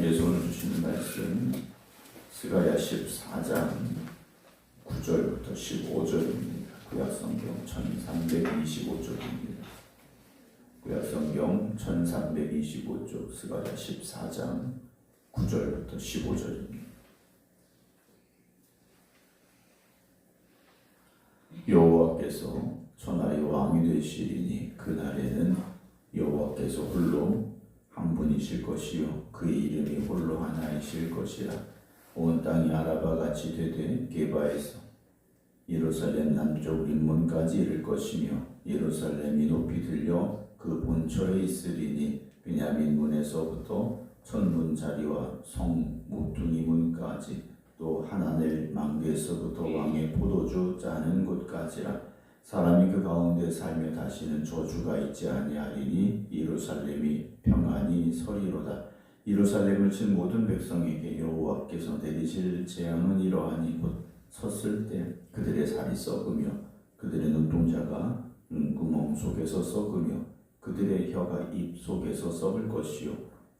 하나님께서 오늘 주시는 말씀 스가랴 14장 9절부터 15절입니다. 구약성경 1325쪽입니다. 구약성경 1325쪽 스가랴 14장 9절부터 15절입니다. 여호와께서 천하의 왕이 되시리니 그날에는 여호와께서 홀로 한 분이실 것이요 그의 이름이 홀로 하나이실 것이라. 온 땅이 아라바 같이 되되 게바에서 예루살렘 남쪽 림몬까지 이를 것이며 예루살렘이 높이 들려 그 본처에 있으리니 베냐민 문에서부터 천문 자리와 성 모퉁이 문까지 또 하나넬 망대에서부터 왕의 포도주 짜는 곳까지라. 사람이 그 가운데 살며 다시는 저주가 있지 아니하리니 예루살렘이 평안히 서리로다. 예루살렘을 친 모든 백성에게 여호와께서 내리실 재앙은 이러하니 곧 섰을 때 그들의 살이 썩으며 그들의 눈동자가 눈구멍 속에서 썩으며 그들의 혀가 입 속에서 썩을 것이요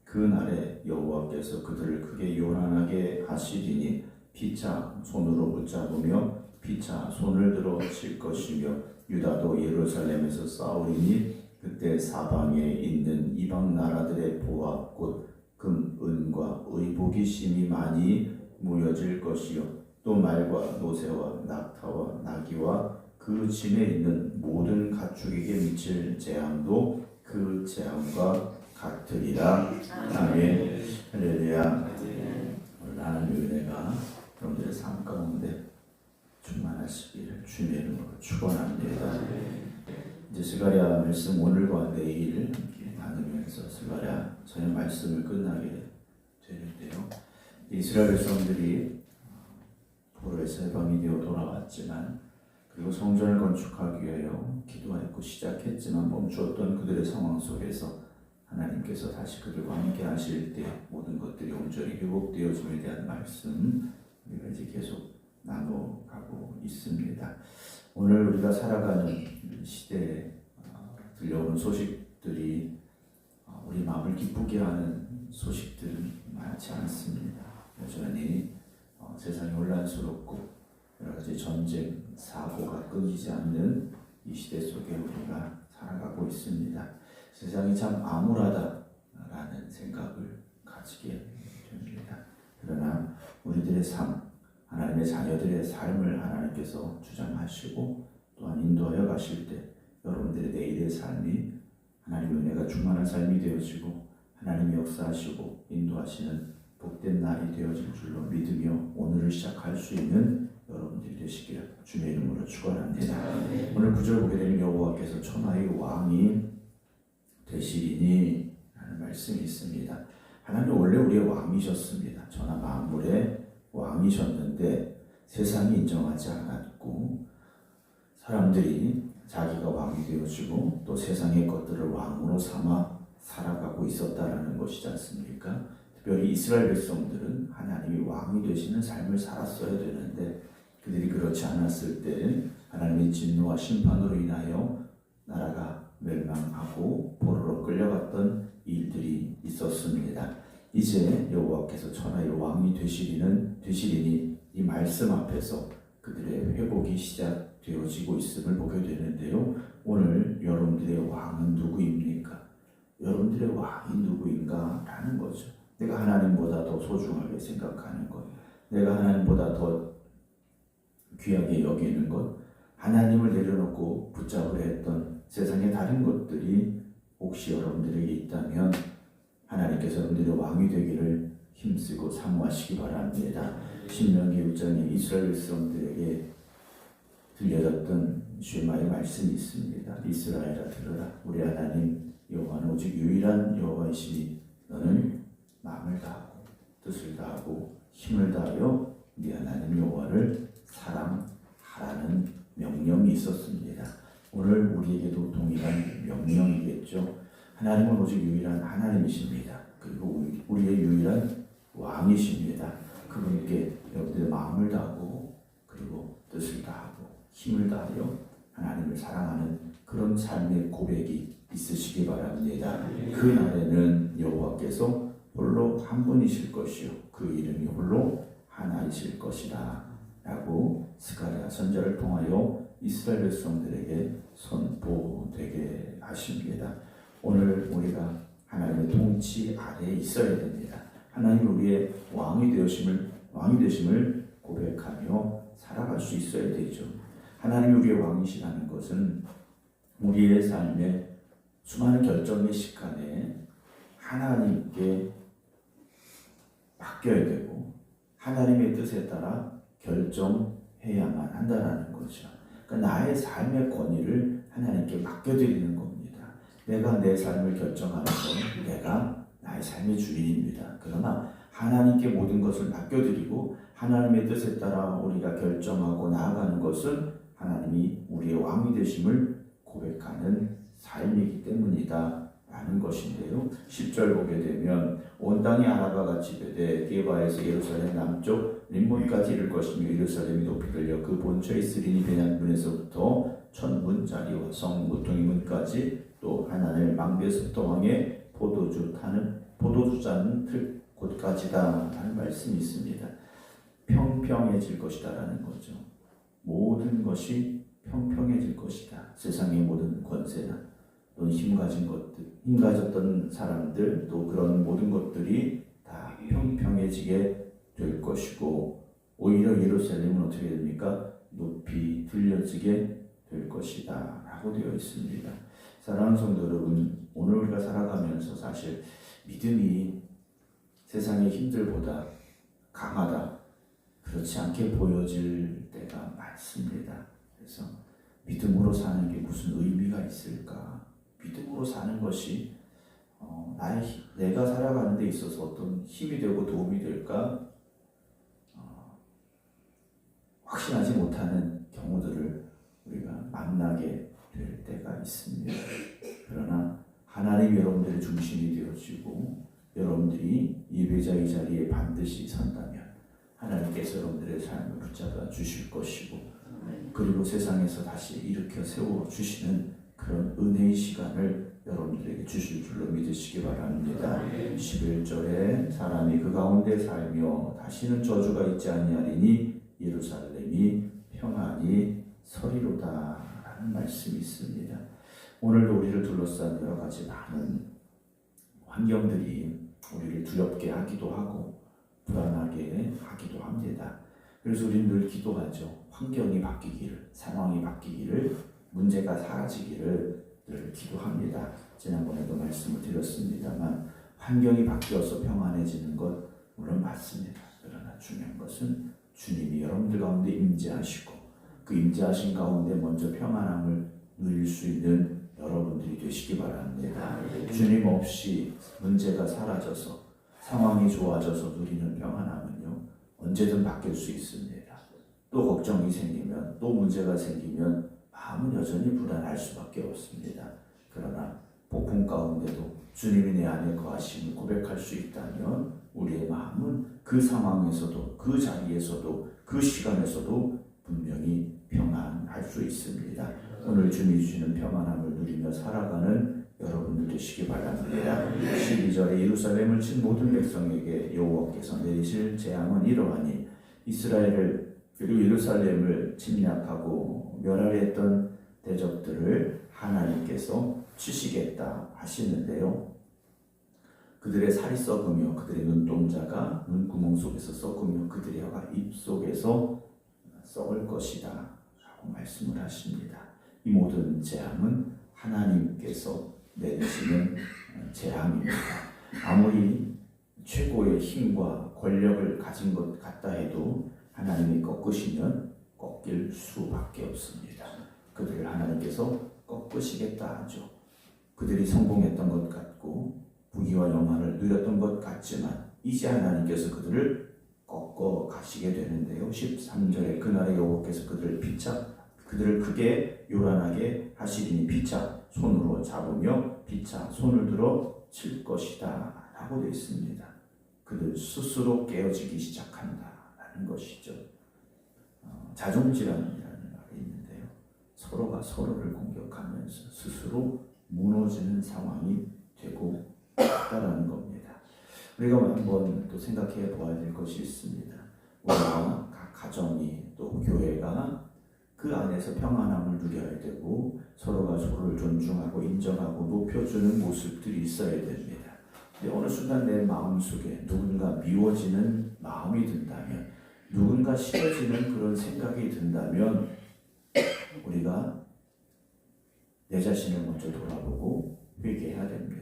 그 날에 여호와께서 그들을 크게 요란하게 하시리니 피차 손으로 붙잡으며 피차 손을 들어 칠 것이며 유다도 예루살렘에서 싸우리니 그때 사방에 있는 이방 나라들의 보화 곧 금, 은과 의복이 심히 많이 모여질 것이요 또 말과 노새와 낙타와 나귀와 그 짐에 있는 모든 가축에게 미칠 재앙도 그 재앙과 같으리라. 아멘. 할렐루야. 오늘 하나님의 은혜가 여러분들의 삶 가운데 충만하시기를 주님의 이름으로 축원합니다. 이제 스가랴 말씀 오늘과 내일 함께 나누면서 스가랴 전의 말씀을 끝나게 되는데요. 이스라엘 백성들이 포로에서 해방이 되어 돌아왔지만 그리고 성전을 건축하기 위하여 기도하였고 시작했지만 멈추었던 그들의 상황 속에서 하나님께서 다시 그들과 함께 하실 때 모든 것들이 온전히 회복되어짐에 대한 말씀 우리가 이제 계속 나눠가고 있습니다. 오늘 우리가 살아가는 시대에 들려오는 소식들이 우리 마음을 기쁘게 하는 소식들은 많지 않습니다. 여전히 세상이 혼란스럽고 여러 가지 전쟁, 사고가 끊이지 않는 이 시대 속에 우리가 살아가고 있습니다. 세상이 참 암울하다라는 생각을 가지게 됩니다. 그러나 우리들의 삶, 하나님의 자녀들의 삶을 하나님께서 주장하시고 또한 인도하여 가실 때 여러분들의 내일의 삶이 하나님의 은혜가 충만한 삶이 되어지고 하나님이 역사하시고 인도하시는 복된 날이 되어질 줄로 믿으며 오늘을 시작할 수 있는 여러분들이 되시기를 주님의 이름으로 축원합니다. 오늘 9절 보게 되면 여호와께서 천하의 왕이 되시리니 라는 말씀이 있습니다. 하나님 원래 우리의 왕이셨습니다. 천하 만물의 왕이셨는데 세상이 인정하지 않았고 사람들이 자기가 왕이 되어지고 또 세상의 것들을 왕으로 삼아 살아가고 있었다라는 것이지 않습니까? 특별히 이스라엘 백성들은 하나님이 왕이 되시는 삶을 살았어야 되는데 그들이 그렇지 않았을 때 하나님의 진노와 심판으로 인하여 나라가 멸망하고 포로로 끌려갔던 일들이 있었습니다. 이제 여호와께서 천하의 왕이 되시리니 이 말씀 앞에서 그들의 회복이 시작되어지고 있음을 보게 되는데요. 오늘 여러분들의 왕은 누구입니까? 여러분들의 왕이 누구인가? 라는 거죠. 내가 하나님보다 더 소중하게 생각하는 것, 내가 하나님보다 더 귀하게 여기는 것, 하나님을 내려놓고 붙잡으려 했던 세상의 다른 것들이 혹시 여러분들에게 있다면 하나님께서 여러분들의 왕이 되기를 힘쓰고 사모하시기 바랍니다. 신명기 6장에 이스라엘 백성들에게 들려졌던 쉐마의 말씀이 있습니다. 이스라엘아 들으라. 우리 하나님 여호와는 오직 유일한 여호와이시니 너는 마음을 다하고 뜻을 다하고 힘을 다하여 네 하나님 여호와를 사랑하라는 명령이 있었습니다. 오늘 우리에게도 동일한 명령이겠죠. 하나님은 오직 유일한 하나님이십니다. 그리고 우리의 유일한 왕이십니다. 그분께 여러분들의 마음을 다하고 그리고 뜻을 다하고 힘을 다하여 하나님을 사랑하는 그런 삶의 고백이 있으시기 바랍니다. 그 날에는 여호와께서 홀로 한 한 분이실 것이요 그 이름이 홀로 하나이실 것이다 라고 스가랴 선지자를 통하여 이스라엘 백성들에게 선포되게 하십니다. 오늘 우리가 하나님의 통치 아래에 있어야 됩니다. 하나님 우리의 왕이 되심을 고백하며 살아갈 수 있어야 되죠. 하나님이 우리의 왕이시라는 것은 우리의 삶의 수많은 결정의 시간에 하나님께 맡겨야 되고 하나님의 뜻에 따라 결정해야만 한다는 거죠. 그러니까 나의 삶의 권위를 하나님께 맡겨드리는 겁니다. 내가 내 삶을 결정하는 건 내가 나의 삶의 주인입니다. 그러나 하나님께 모든 것을 맡겨드리고 하나님의 뜻에 따라 우리가 결정하고 나아가는 것은 하나님이 우리의 왕이 되심을 고백하는 삶이기 때문이다 라는 것인데요. 10절 보게 되면 온 땅이 아라바 같이 되되 게바에서 예루살렘 남쪽 림몬까지 이를 것이며 예루살렘이 높이 들려 그 본처에 있으리니 베냐민에서부터 천문짜리와 성 모퉁이 문까지 또 하나늘 망대에서부터 왕의 포도주 짜는 틀 곳까지다 라는 말씀이 있습니다. 평평해질 것이다 라는 거죠. 모든 것이 평평해질 것이다. 세상의 모든 권세나 또는 힘 가졌던 사람들 또 그런 모든 것들이 다 평평해지게 될 것이고 오히려 예루살렘은 어떻게 됩니까? 높이 들려지게 될 것이다 라고 되어 있습니다. 사랑하는 성도 여러분, 오늘 우리가 살아가면서 사실 믿음이 세상의 힘들보다 강하다 그렇지 않게 보여질 때가 많습니다. 그래서 믿음으로 사는 게 무슨 의미가 있을까? 믿음으로 사는 것이 내가 살아가는 데 있어서 어떤 힘이 되고 도움이 될까? 확신하지 못하는 경우들을 우리가 만나게 될 때가 있습니다. 그러나 하나님 여러분들의 중심이 되어지고 여러분들이 예배자의 자리에 반드시 선다면 하나님께서 여러분들의 삶을 붙잡아 주실 것이고 그리고 세상에서 다시 일으켜 세워 주시는 그런 은혜의 시간을 여러분들에게 주실 줄로 믿으시기 바랍니다. 11절에 사람이 그 가운데 살며 다시는 저주가 있지 아니하리니 예루살렘이 평안히 서리로다 라는 말씀이 있습니다. 오늘도 우리를 둘러싼 여러 가지 많은 환경들이 우리를 두렵게 하기도 하고 불안하게 하기도 합니다. 그래서 우리는 늘 기도하죠. 환경이 바뀌기를, 상황이 바뀌기를, 문제가 사라지기를 늘 기도합니다. 지난번에도 말씀을 드렸습니다만 환경이 바뀌어서 평안해지는 것 물론 맞습니다. 그러나 중요한 것은 주님이 여러분들 가운데 임재하시고 그 임재하신 가운데 먼저 평안함을 누릴 수 있는 여러분들이 되시기 바랍니다. 주님 없이 문제가 사라져서 상황이 좋아져서 누리는 평안함은요 언제든 바뀔 수 있습니다. 또 걱정이 생기면 또 문제가 생기면 마음은 여전히 불안할 수밖에 없습니다. 그러나 폭풍 가운데도 주님이 내 안에 거하심을 고백할 수 있다면 우리의 마음은 그 상황에서도 그 자리에서도 그 시간에서도 분명히 평안할 수 있습니다. 오늘 주님이 주시는 평안함을 누리며 살아가는 여러분들 되시기 바랍니다. 12절에 예루살렘을 친 모든 백성에게 여호와께서 내리실 재앙은 이러하니 이스라엘을 그리고 예루살렘을 침략하고 멸하려 했던 대적들을 하나님께서 치시겠다 하시는데요. 그들의 살이 썩으며 그들의 눈동자가 눈구멍 속에서 썩으며 그들의 혀가 입 속에서 썩을 것이다 라고 말씀을 하십니다. 이 모든 재앙은 하나님께서 내리시는 재앙입니다. 아무리 최고의 힘과 권력을 가진 것 같다 해도 하나님이 꺾으시면 꺾일 수밖에 없습니다. 그들을 하나님께서 꺾으시겠다 하죠. 그들이 성공했던 것 같고 부귀와 영화를 누렸던 것 같지만 이제 하나님께서 그들을 꺾어 가시게 되는데요. 13절에 그날에 여호와께서 그들을 크게 요란하게 하시리니 피차 손으로 잡으며 피차 손을 들어 칠 것이다 라고 되어 있습니다. 그들 스스로 깨어지기 시작한다 라는 것이죠. 자존질환이라는 말이 있는데요. 서로가 서로를 공격하면서 스스로 무너지는 상황이 되고 있다라는 겁니다. 우리가 한번 또 생각해 보아야 될 것이 있습니다. 우리가 각 가정이 또 교회가 그 안에서 평안함을 누려야 되고 서로가 서로를 존중하고 인정하고 높여주는 모습들이 있어야 됩니다. 근데 어느 순간 내 마음속에 누군가 미워지는 마음이 든다면, 누군가 싫어지는 그런 생각이 든다면 우리가 내 자신을 먼저 돌아보고 회개해야 됩니다.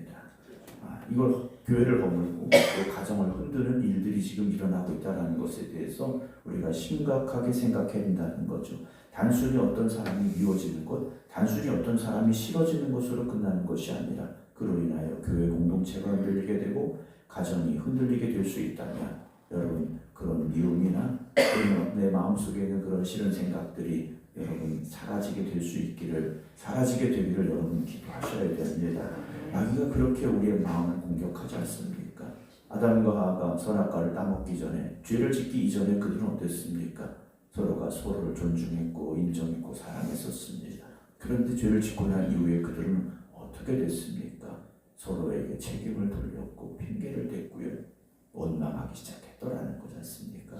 이걸 교회를 허물고 또 가정을 흔드는 일들이 지금 일어나고 있다는 것에 대해서 우리가 심각하게 생각해야 된다는 거죠. 단순히 어떤 사람이 미워지는 것, 단순히 어떤 사람이 싫어지는 것으로 끝나는 것이 아니라 그로 인하여 교회 공동체가 흔들리게 되고 가정이 흔들리게 될 수 있다면 여러분, 그런 미움이나 내 마음속에 있는 그런 싫은 생각들이 여러분 사라지게 되기를 여러분 기도하셔야 됩니다. 마귀가 그렇게 우리의 마음을 공격하지 않습니까? 아담과 하와가 선악과를 따먹기 전에, 죄를 짓기 이전에 그들은 어땠습니까? 서로가 서로를 존중했고 인정했고 사랑했었습니다. 그런데 죄를 짓고 난 이후에 그들은 어떻게 됐습니까? 서로에게 책임을 돌렸고 핑계를 댔고요, 원망하기 시작했더라는 거지 않습니까?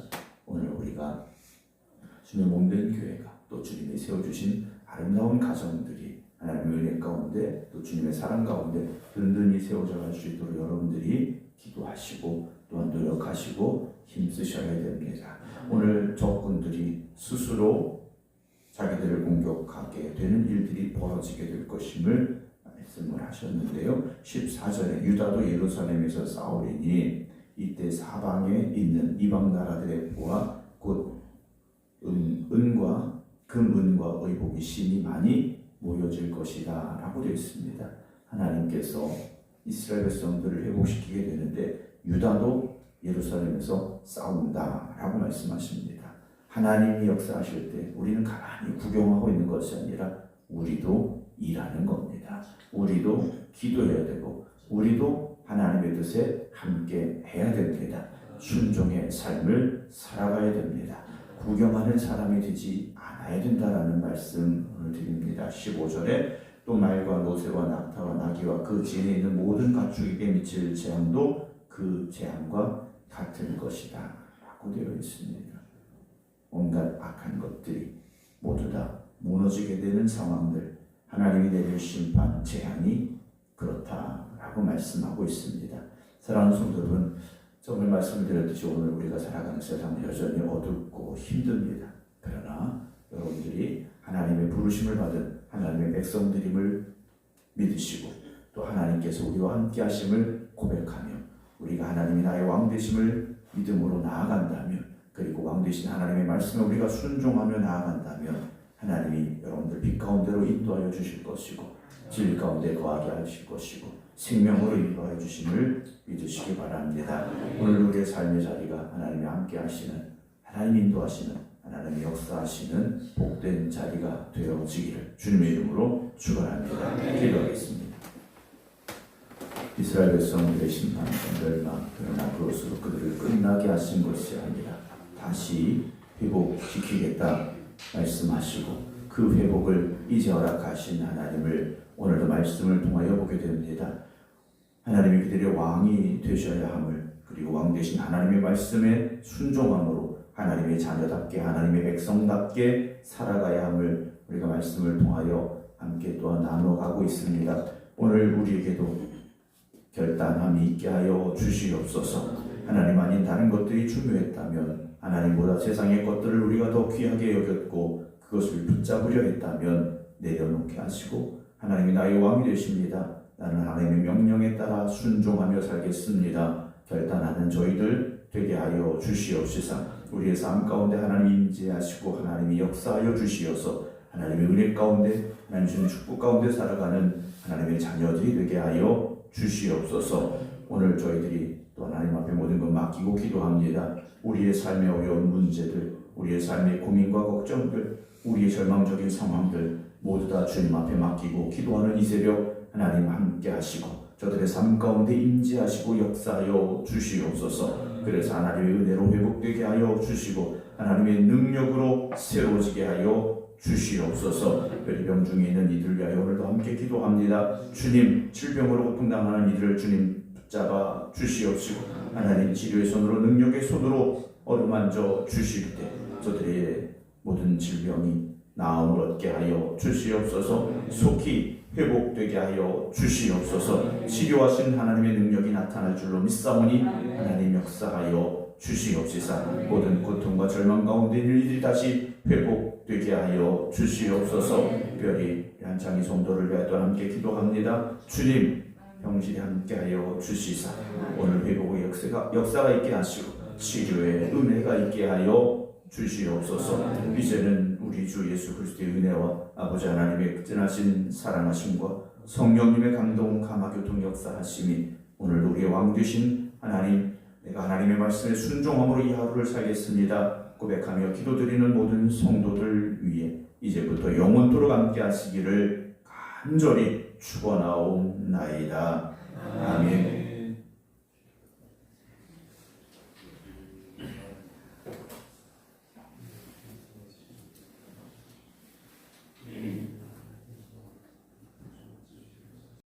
오늘 우리가 주님의 몸된 교회가 또 주님이 세워주신 아름다운 가정들이 하나님의 은혜 가운데 또 주님의 사랑 가운데 든든히 세워져 갈 수 있도록 여러분들이 기도하시고 또한 노력하시고 힘쓰셔야 됩니다. 오늘 적군들이 스스로 자기들을 공격하게 되는 일들이 벌어지게 될 것임을 말씀을 하셨는데요. 14절에 유다도 예루살렘에서 싸우리니 이때 사방에 있는 이방 나라들의 부와 곧 은과 금은과 의복이 심히 많이 모여질 것이다 라고 되어 있습니다. 하나님께서 이스라엘 백성들을 회복시키게 되는데 유다도 예루살렘에서 싸운다 라고 말씀하십니다. 하나님이 역사하실 때 우리는 가만히 구경하고 있는 것이 아니라 우리도 일하는 겁니다. 우리도 기도해야 되고 우리도 하나님의 뜻에 함께 해야 됩니다. 순종의 삶을 살아가야 됩니다. 구경하는 사람이 되지 않아야 된다라는 말씀을 드립니다. 15절에 또 말과 노새와 낙타와 나귀와 그 지에 있는 모든 가축에게 미칠 재앙도 그 재앙과 같은 것이다 라고 되어 있습니다. 온갖 악한 것들이 모두 다 무너지게 되는 상황들, 하나님이 내릴 심판, 재앙이 그렇다라고 말씀하고 있습니다. 사랑하는 성도 여러분, 정말 말씀드렸듯이 오늘 우리가 살아가는 세상은 여전히 어둡고 힘듭니다. 그러나 여러분들이 하나님의 부르심을 받은 하나님의 백성들임을 믿으시고 또 하나님께서 우리와 함께 하심을 고백하며 우리가 하나님이 나의 왕 되심을 믿음으로 나아간다면, 그리고 왕 되신 하나님의 말씀에 우리가 순종하며 나아간다면 하나님이 여러분들 빛 가운데로 인도하여 주실 것이고 진리 가운데 거하게 하실 것이고 생명으로 인도하여 주심을 믿으시기 바랍니다. 오늘 우리의 삶의 자리가 하나님이 함께 하시는, 하나님 인도하시는, 하나님이 역사하시는 복된 자리가 되어지기를 주님의 이름으로 축원합니다. 기도하겠습니다. 이스라엘 백성들의 심판, 멸망, 그러나 그것으로 그들을 끝나게 하신 것이 아니라 다시 회복시키겠다 말씀하시고 그 회복을 이제 허락하신 하나님을 오늘도 말씀을 통하여 보게 됩니다. 하나님이 그들의 왕이 되셔야 함을, 그리고 왕 되신 하나님의 말씀에 순종함으로 하나님의 자녀답게 하나님의 백성답게 살아가야 함을 우리가 말씀을 통하여 함께 또한 나눠가고 있습니다. 오늘 우리에게도 결단함이 있게 하여 주시옵소서. 하나님 아닌 다른 것들이 중요했다면, 하나님보다 세상의 것들을 우리가 더 귀하게 여겼고 그것을 붙잡으려 했다면 내려놓게 하시고, 하나님이 나의 왕이 되십니다. 나는 하나님의 명령에 따라 순종하며 살겠습니다. 결단하는 저희들 되게 하여 주시옵시사. 우리의 삶 가운데 하나님이 임재하시고 하나님이 역사하여 주시어서 하나님의 은혜 가운데, 하나님 주신 축복 가운데 살아가는 하나님의 자녀들이 되게 하여 주시옵소서. 오늘 저희들이 또 하나님 앞에 모든 것 맡기고 기도합니다. 우리의 삶의 어려운 문제들, 우리의 삶의 고민과 걱정들, 우리의 절망적인 상황들 모두 다 주님 앞에 맡기고 기도하는 이 새벽 하나님 함께 하시고 저들의 삶 가운데 임재하시고 역사하여 주시옵소서. 그래서 하나님의 은혜로 회복되게 하여 주시고 하나님의 능력으로 새로워지게 하여 주시옵소서. 별병 중에 있는 이들 위하여 오늘도 함께 기도합니다. 주님, 질병으로 고통당하는 이들을 주님 붙잡아 주시옵시고 하나님 치료의 손으로 능력의 손으로 어루만져 주실 때 저들의 모든 질병이 나음을 얻게 하여 주시옵소서. 속히 회복되게 하여 주시옵소서. 치료하신 하나님의 능력이 나타날 줄로 믿사오니 하나님 역사하여 주시옵시사. 모든 고통과 절망 가운데 있는 이들이 다시 회복되게 하여 주시옵소서. 특별히 한창희 성도를 위하여 또한 함께 기도합니다. 주님 병실이 함께하여 주시사 오늘 회복의 역사가 있게 하시고 치료의 은혜가 있게 하여 주시옵소서. 이제는 우리 주 예수 그리스도의 은혜와 아버지 하나님의 극진하신 사랑하심과 성령님의 감동 강화교통 역사하심이 오늘 우리의 왕 되신 하나님, 내가 하나님의 말씀에 순종함으로 이 하루를 살겠습니다 고백하며 기도드리는 모든 성도들 위해 이제부터 영원토록 함께 하시기를 간절히 축원하옵나이다. 아멘.